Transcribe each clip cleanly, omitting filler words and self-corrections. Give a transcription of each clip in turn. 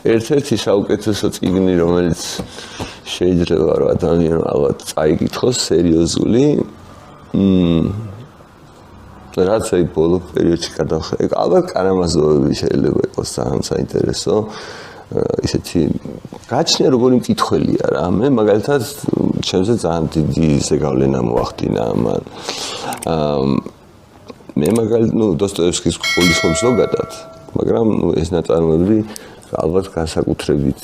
ერთ-ერთი საუკეთესო წიგნი, რომელიც შეიძლება რომ ადამიანმა ალბათ წაიკითხოს სერიოზული, რაც აი ბოლო პერიოდში გადახდა. ალბათ კარამაზოვები შეიძლება იყოს ძალიან საინტერესო. ისეთი გაჩნია როგორი მკითხველია რა. მე მაგალითად ჩემზე ძალიან დიდი ზეგავლენა მოახდინა ამან. მე მაგალითად დოსტოევსკის გულისხმობს ზოგადად, მაგრამ ეს ნაწარმოები ალბათ განსაკუთრებით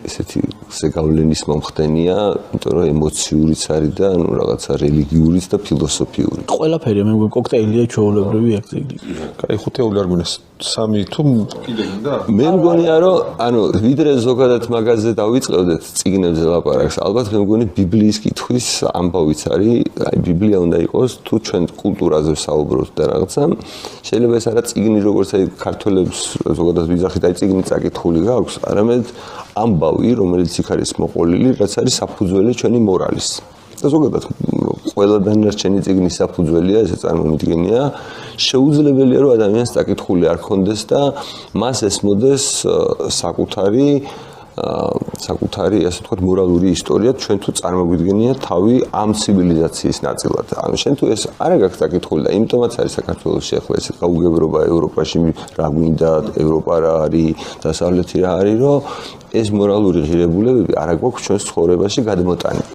ესეთი ზეგავლენის მომხდენია, იმიტომ რომ ემოციურიც არის და რაღაცა რელიგიურიც და ფილოსოფიური. ყველაფერი მე მგონი კოქტეილია ჩვეულებრივი აქტივი. კაი, ხუთეული არ გვინდა, 3 თუ კიდე გინდა? მე მგონია რომ ვიდრე ზოგადად მაგაზე დავიწყებდეთ წიგნებზე ლაპარაკს, ალბათ მე მგონი ბიბლიის კითხვის ამბავიც არის, აი ბიბლია უნდა იყოს თუ ჩვენ კულტურაზე ვსაუბრობთ და რაღაცა, შეიძლება ეს არა წიგნი როგორც აი ქართველებს ზოგადად ვიძახით, აი წიგნი წაკითხული გაქვს, არამედ ამბავი, რომელიც იქ არის მოყოლილი, რაც არის საფუძველი ჩვენი მორალის. და ზოგადად ყველა დანარჩენი წიგნის საფუძველია, ესე წარმომიდგენია, შეუძლებელია რომ ადამიანს წაკითხული არ ქონდეს და მას ესმოდეს საკუთარი, ასე ვთქვათ, მორალური ისტორია, ჩვენ თუ წარმოგვიდგენია თავი ამ ცივილიზაციის ნაწილად. ანუ შენ თუ ეს არ გაქვს წაკითხული და იმიტომაც არის საქართველოში ახლა ეს გაუგებრობა ევროპაში რა გვინდა, ევროპა რა არის, დასავლეთი რა არის, რომ ეს მორალური ღირებულებები არ აგვაქვს ჩვენს ცხოვრებაში გადმოტანილი.